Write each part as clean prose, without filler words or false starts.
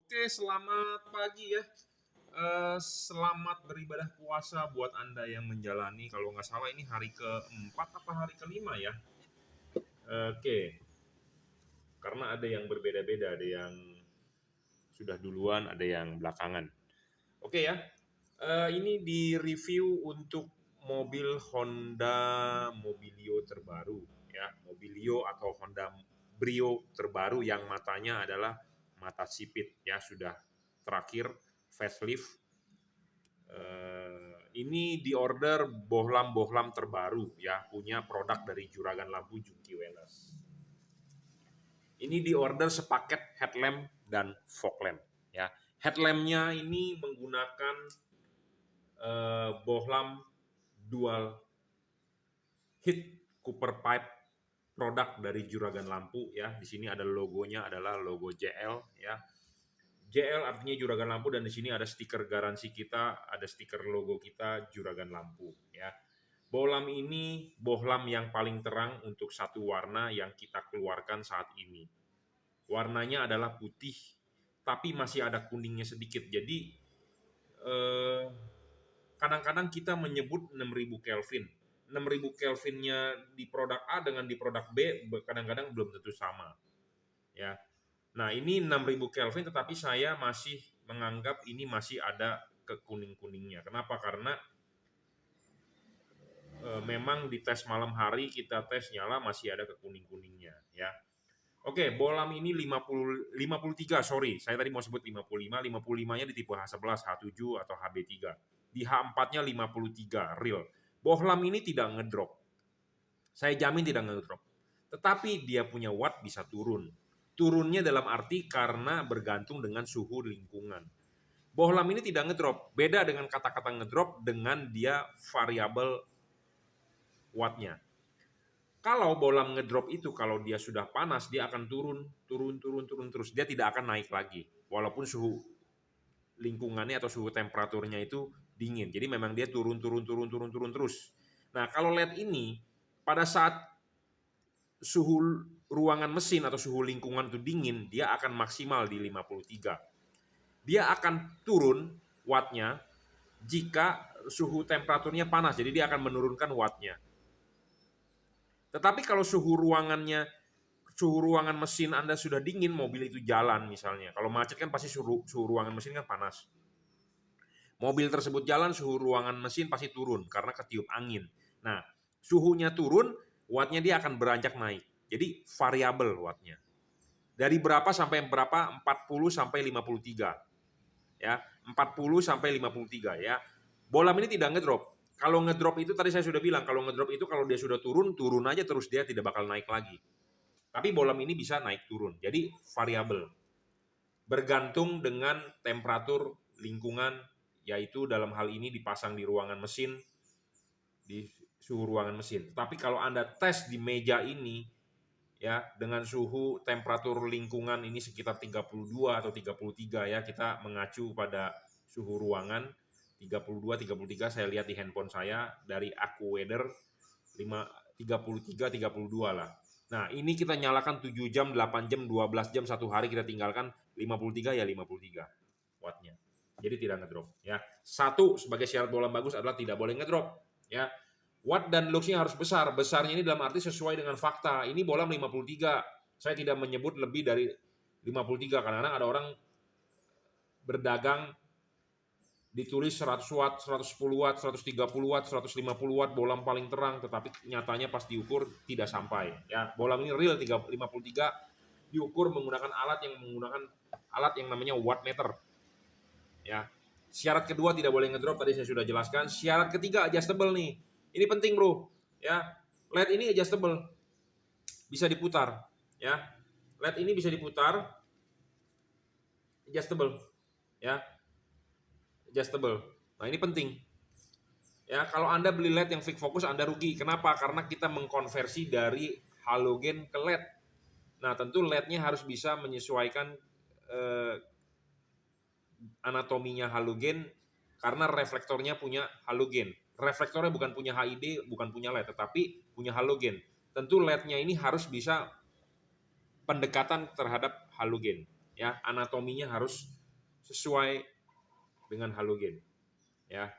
Oke, selamat pagi ya. Selamat beribadah puasa buat Anda yang menjalani, kalau nggak salah ini hari keempat apa hari kelima ya. Oke, karena ada yang berbeda-beda, ada yang sudah duluan, ada yang belakangan. Oke ya, ini di review untuk mobil Honda Mobilio terbaru ya, Mobilio atau Honda Brio terbaru yang matanya adalah mata sipit ya, sudah terakhir facelift. Ini diorder bohlam-bohlam terbaru ya, punya produk dari Juragan Lampu Juki Welas. Ini diorder sepaket headlamp dan fog lamp ya. Headlampnya ini menggunakan bohlam dual heat Cooper pipe, produk dari Juragan Lampu ya. Di sini ada logonya adalah logo JL ya. JL artinya Juragan Lampu, dan di sini ada stiker garansi kita, ada stiker logo kita Juragan Lampu ya. Bohlam ini bohlam yang paling terang untuk satu warna yang kita keluarkan saat ini. Warnanya adalah putih, tapi masih ada kuningnya sedikit. Jadi kadang-kadang kita menyebut 6000 Kelvin. 6000 Kelvinnya di produk A dengan di produk B kadang-kadang belum tentu sama. Ya. Nah, ini 6000 Kelvin, tetapi saya masih menganggap ini masih ada kekuning-kuningnya. Kenapa? Karena memang di tes malam hari kita tes nyala masih ada kekuning-kuningnya ya. Oke, bohlam ini 53, sorry. Saya tadi mau sebut 55, 55-nya di tipe H11, H7 atau HB3. Di H4-nya 53 real. Bohlam ini tidak ngedrop. Saya jamin tidak ngedrop. Tetapi dia punya watt bisa turun. Turunnya dalam arti karena bergantung dengan suhu lingkungan. Bohlam ini tidak ngedrop. Beda dengan kata-kata ngedrop dengan dia variabel wattnya. Kalau bohlam ngedrop itu, kalau dia sudah panas, dia akan turun terus. Dia tidak akan naik lagi. Walaupun suhu lingkungannya atau suhu temperaturnya itu dingin. Jadi memang dia turun terus. Nah, kalau LED ini pada saat suhu ruangan mesin atau suhu lingkungan itu dingin, dia akan maksimal di 53. Dia akan turun wattnya jika suhu temperaturnya panas. Jadi dia akan menurunkan wattnya. Tetapi kalau suhu ruangan mesin Anda sudah dingin, mobil itu jalan misalnya. Kalau macet kan pasti suhu ruangan mesin kan panas. Mobil tersebut jalan, suhu ruangan mesin pasti turun karena ketiup angin. Nah, suhunya turun, wattnya dia akan beranjak naik. Jadi variabel wattnya. Dari berapa sampai berapa? 40 sampai 53. Ya, 40 sampai 53 ya. Bohlam ini tidak ngedrop. Kalau ngedrop itu tadi saya sudah bilang, kalau ngedrop itu kalau dia sudah turun aja terus, dia tidak bakal naik lagi. Tapi bohlam ini bisa naik turun. Jadi variabel. Bergantung dengan temperatur lingkungan, yaitu dalam hal ini dipasang di ruangan mesin, di suhu ruangan mesin. Tapi kalau Anda tes di meja ini ya dengan suhu temperatur lingkungan ini sekitar 32 atau 33 ya, kita mengacu pada suhu ruangan 32 33, saya lihat di handphone saya dari AccuWeather 33 32 lah. Nah, ini kita nyalakan 7 jam, 8 jam, 12 jam, satu hari kita tinggalkan 53 ya 53 wattnya. Jadi tidak ngedrop ya. Satu sebagai syarat bohlam bagus adalah tidak boleh ngedrop ya. Watt dan luxnya harus besar. Besarnya ini dalam arti sesuai dengan fakta. Ini bohlam 53. Saya tidak menyebut lebih dari 53. Kadang-kadang ada orang berdagang ditulis 100 watt, 110 watt, 130 watt, 150 watt bohlam paling terang, tetapi nyatanya pas diukur tidak sampai. Ya, bohlam ini real 53 diukur menggunakan alat yang namanya wattmeter. Ya. Syarat kedua tidak boleh ngedrop, tadi saya sudah jelaskan. Syarat ketiga adjustable nih. Ini penting, Bro. Ya. LED ini adjustable. Bisa diputar, ya. LED ini bisa diputar. Adjustable. Ya. Adjustable. Nah, ini penting. Ya, kalau Anda beli LED yang fix fokus Anda rugi. Kenapa? Karena kita mengkonversi dari halogen ke LED. Nah, tentu LED-nya harus bisa menyesuaikan anatominya halogen karena reflektornya punya halogen. Reflektornya bukan punya HID, bukan punya LED, tetapi punya halogen. Tentu LED-nya ini harus bisa pendekatan terhadap halogen. ya, anatominya harus sesuai dengan halogen, ya.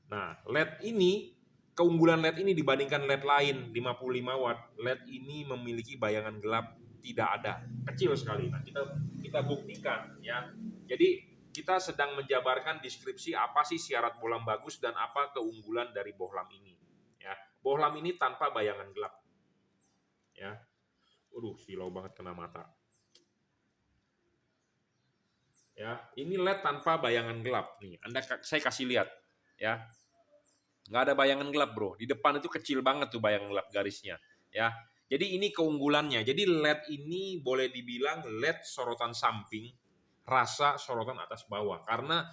Nah, LED ini, keunggulan LED ini dibandingkan LED lain 55 watt, LED ini memiliki bayangan gelap tidak ada, kecil sekali. Nah, kita buktikan, ya. Jadi kita sedang menjabarkan deskripsi apa sih syarat bohlam bagus dan apa keunggulan dari bohlam ini, ya. Bohlam ini tanpa bayangan gelap, ya. Waduh, silau banget kena mata. Ya, ini LED tanpa bayangan gelap nih. Saya kasih lihat, ya. Nggak ada bayangan gelap, bro. Di depan itu kecil banget tuh bayangan gelap garisnya, ya. Jadi ini keunggulannya. Jadi LED ini boleh dibilang LED sorotan samping, rasa sorotan atas bawah. Karena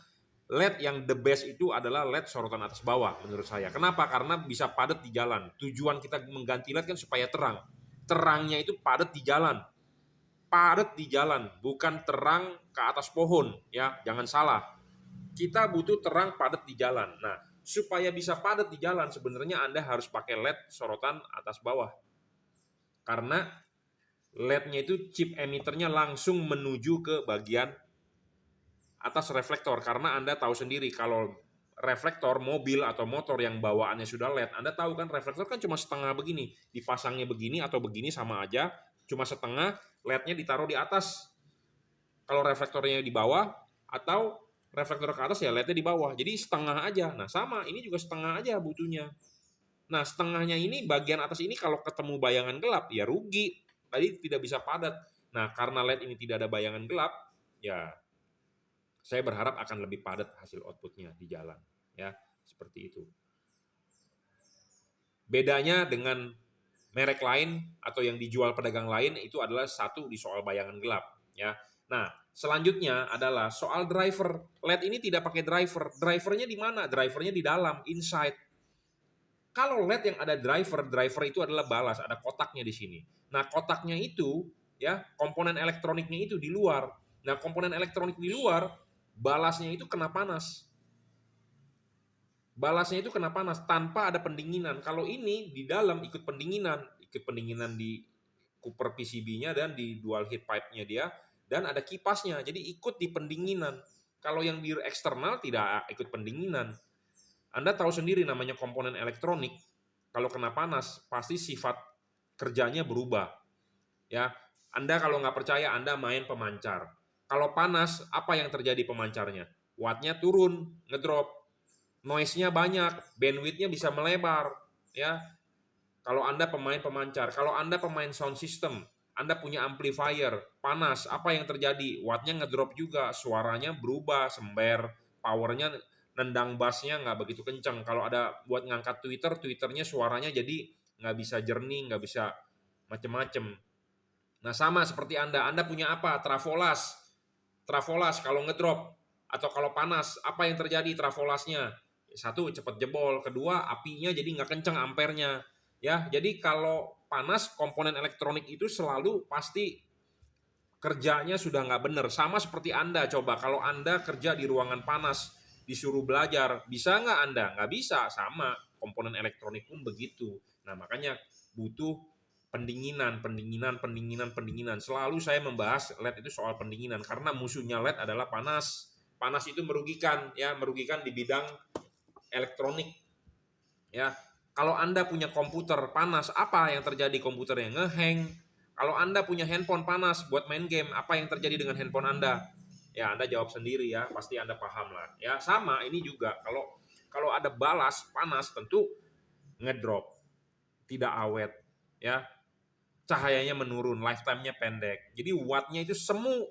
LED yang the best itu adalah LED sorotan atas bawah menurut saya. Kenapa? Karena bisa padat di jalan. Tujuan kita mengganti LED kan supaya terang. Terangnya itu padat di jalan. Padat di jalan, bukan terang ke atas pohon, ya. Jangan salah. Kita butuh terang padat di jalan. Nah, supaya bisa padat di jalan sebenarnya Anda harus pakai LED sorotan atas bawah. Karena LED-nya itu chip emitternya langsung menuju ke bagian atas reflektor. Karena Anda tahu sendiri kalau reflektor mobil atau motor yang bawaannya sudah LED, Anda tahu kan reflektor kan cuma setengah begini. Dipasangnya begini atau begini sama aja, cuma setengah, LED-nya ditaruh di atas. Kalau reflektornya di bawah atau reflektor ke atas ya LED-nya di bawah. Jadi setengah aja. Nah, sama, ini juga setengah aja butuhnya. Nah, setengahnya ini bagian atas ini kalau ketemu bayangan gelap ya rugi. Tadi tidak bisa padat. Nah, karena LED ini tidak ada bayangan gelap, ya saya berharap akan lebih padat hasil outputnya di jalan, ya, seperti itu. Bedanya dengan merek lain atau yang dijual pedagang lain itu adalah satu di soal bayangan gelap, ya. Nah, selanjutnya adalah soal driver. LED ini tidak pakai driver. Drivernya di mana? Drivernya di dalam, inside. Kalau LED yang ada driver itu adalah balas, ada kotaknya di sini. Nah, kotaknya itu, ya, komponen elektroniknya itu di luar. Nah, komponen elektronik di luar, balasnya itu kena panas. Balasnya itu kena panas tanpa ada pendinginan. Kalau ini di dalam ikut pendinginan di Cooper PCB-nya dan di dual heat pipe-nya dia, dan ada kipasnya, jadi ikut di pendinginan. Kalau yang di eksternal tidak ikut pendinginan. Anda tahu sendiri namanya komponen elektronik, kalau kena panas pasti sifat kerjanya berubah. Ya, Anda kalau nggak percaya Anda main pemancar. Kalau panas apa yang terjadi pemancarnya? Wattnya turun, ngedrop, noise-nya banyak, bandwidth-nya bisa melebar. Ya, kalau Anda pemain pemancar, kalau Anda pemain sound system, Anda punya amplifier, panas, apa yang terjadi? Wattnya ngedrop juga, suaranya berubah, sember, powernya nendang bassnya nggak begitu kencang. Kalau ada buat ngangkat Twitternya suaranya jadi nggak bisa jernih, nggak bisa macem-macem. Nah, sama seperti Anda punya apa? Trafolas. Trafolas kalau ngedrop atau kalau panas, apa yang terjadi trafolasnya? Satu, cepat jebol. Kedua, apinya jadi nggak kencang ampernya. Ya, jadi kalau panas, komponen elektronik itu selalu pasti kerjanya sudah nggak benar. Sama seperti Anda, coba kalau Anda kerja di ruangan panas, disuruh belajar, bisa nggak Anda? Nggak bisa, sama. Komponen elektronik pun begitu. Nah, makanya butuh pendinginan. Selalu saya membahas LED itu soal pendinginan, karena musuhnya LED adalah panas. Panas itu merugikan, ya, merugikan di bidang elektronik. Ya, kalau Anda punya komputer panas, apa yang terjadi? Komputernya ngehang. Kalau Anda punya handphone panas buat main game, apa yang terjadi dengan handphone Anda? Ya, Anda jawab sendiri ya, pasti Anda paham lah. Ya, sama ini juga. Kalau ada balas panas tentu ngedrop, tidak awet, ya. Cahayanya menurun, lifetime-nya pendek. Jadi wattnya itu semu.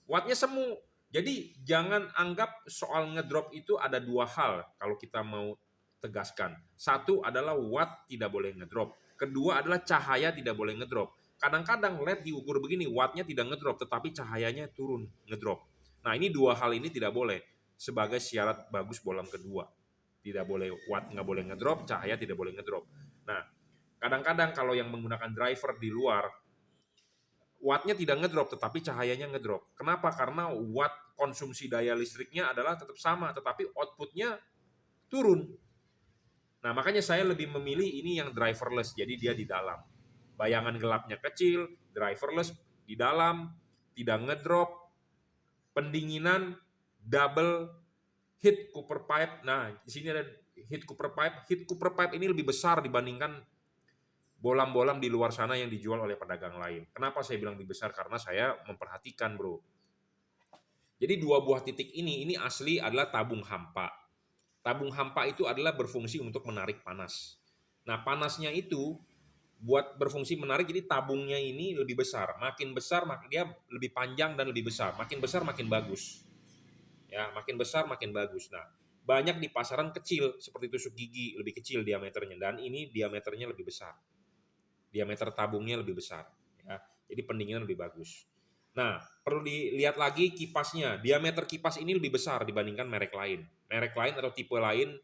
Wattnya semu. Jadi jangan anggap soal ngedrop itu ada dua hal kalau kita mau tegaskan. Satu adalah watt tidak boleh ngedrop. Kedua adalah cahaya tidak boleh ngedrop. Kadang-kadang LED diukur begini, wattnya tidak ngedrop, tetapi cahayanya turun, ngedrop. Nah, ini dua hal ini tidak boleh sebagai syarat bagus bohlam kedua. Tidak boleh watt nggak boleh ngedrop, cahaya tidak boleh ngedrop. Nah, kadang-kadang kalau yang menggunakan driver di luar, wattnya tidak ngedrop, tetapi cahayanya ngedrop. Kenapa? Karena watt konsumsi daya listriknya adalah tetap sama, tetapi outputnya turun. Nah, makanya saya lebih memilih ini yang driverless, jadi dia di dalam. Bayangan gelapnya kecil, driverless, di dalam, tidak ngedrop, pendinginan, double heat cooper pipe. Nah, di sini ada heat cooper pipe. Heat cooper pipe ini lebih besar dibandingkan bolam-bolam di luar sana yang dijual oleh pedagang lain. Kenapa saya bilang lebih besar? Karena saya memperhatikan, bro. Jadi 2 buah titik ini asli adalah tabung hampa. Tabung hampa itu adalah berfungsi untuk menarik panas. Nah, panasnya itu buat berfungsi menarik, jadi tabungnya ini lebih besar. Makin besar, dia lebih panjang dan lebih besar. Makin besar, makin bagus. Ya, makin besar, makin bagus. Nah, banyak di pasaran kecil, seperti tusuk gigi, lebih kecil diameternya. Dan ini diameternya lebih besar. Diameter tabungnya lebih besar. Ya, jadi pendinginan lebih bagus. Nah, perlu dilihat lagi kipasnya. Diameter kipas ini lebih besar dibandingkan merek lain. Merek lain atau tipe lain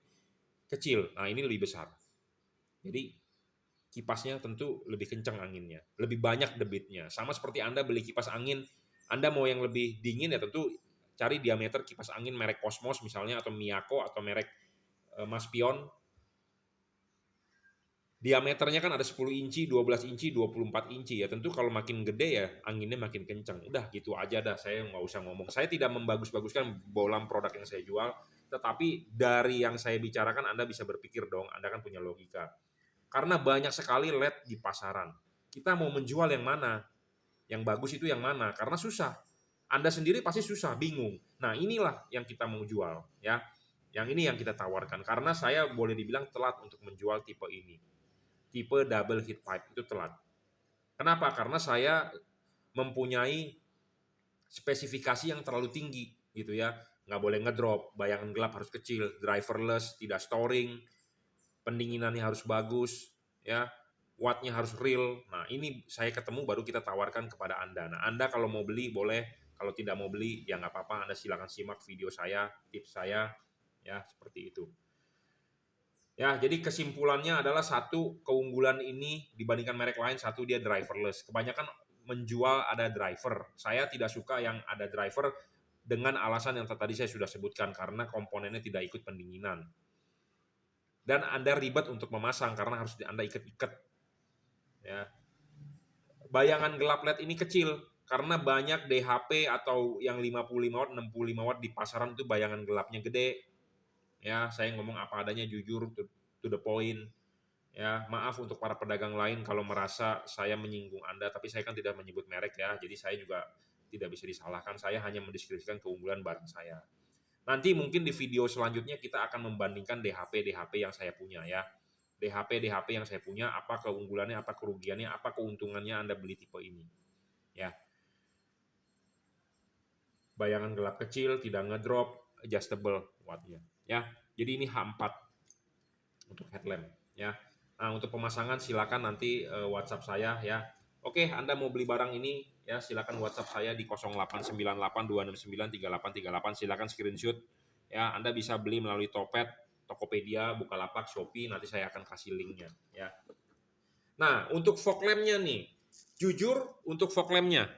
kecil. Nah, ini lebih besar. Jadi kipasnya tentu lebih kencang anginnya, lebih banyak debitnya. Sama seperti Anda beli kipas angin, Anda mau yang lebih dingin ya tentu cari diameter kipas angin merek Cosmos misalnya, atau Miyako, atau merek Maspion. Diameternya kan ada 10 inci, 12 inci, 24 inci ya. Tentu kalau makin gede ya anginnya makin kencang. Udah gitu aja dah, saya nggak usah ngomong. Saya tidak membagus-baguskan bolam produk yang saya jual, tetapi dari yang saya bicarakan Anda bisa berpikir dong, Anda kan punya logika. Karena banyak sekali LED di pasaran. Kita mau menjual yang mana? Yang bagus itu yang mana? Karena susah. Anda sendiri pasti susah, bingung. Nah, inilah yang kita mau jual, ya. Yang ini yang kita tawarkan. Karena saya boleh dibilang telat untuk menjual tipe ini. Tipe double heat pipe itu telat. Kenapa? Karena saya mempunyai spesifikasi yang terlalu tinggi, gitu ya. Nggak boleh ngedrop, bayangan gelap harus kecil, driverless, tidak storing, pendinginannya harus bagus, ya, wattnya harus real. Nah, ini saya ketemu baru kita tawarkan kepada Anda. Nah, Anda kalau mau beli boleh, kalau tidak mau beli ya nggak apa-apa, Anda silakan simak video saya, tips saya, ya seperti itu. Ya, jadi kesimpulannya adalah satu, keunggulan ini dibandingkan merek lain, satu dia driverless. Kebanyakan menjual ada driver. Saya tidak suka yang ada driver dengan alasan yang tadi saya sudah sebutkan, karena komponennya tidak ikut pendinginan. Dan Anda ribet untuk memasang karena harus Anda ikat-ikat. Ya. Bayangan gelap LED ini kecil karena banyak DHP atau yang 55 watt, 65 watt di pasaran itu bayangan gelapnya gede. Ya, saya ngomong apa adanya, jujur, to the point. Ya, maaf untuk para pedagang lain kalau merasa saya menyinggung Anda, tapi saya kan tidak menyebut merek ya. Jadi saya juga tidak bisa disalahkan. Saya hanya mendeskripsikan keunggulan barang saya. Nanti mungkin di video selanjutnya kita akan membandingkan DHP yang saya punya ya. DHP yang saya punya, apa keunggulannya, apa kerugiannya, apa keuntungannya Anda beli tipe ini. Ya. Bayangan gelap kecil, tidak ngedrop, adjustable wattnya. Ya. Jadi ini H4 untuk headlamp ya. Nah, untuk pemasangan silakan nanti WhatsApp saya ya. Oke, Anda mau beli barang ini ya, silakan WhatsApp saya di 089826938838. Silakan screenshot ya. Anda bisa beli melalui Topet, Tokopedia, Bukalapak, Shopee, nanti saya akan kasih linknya ya. Nah, untuk fog lamp-nya nih, jujur untuk fog lamp-nya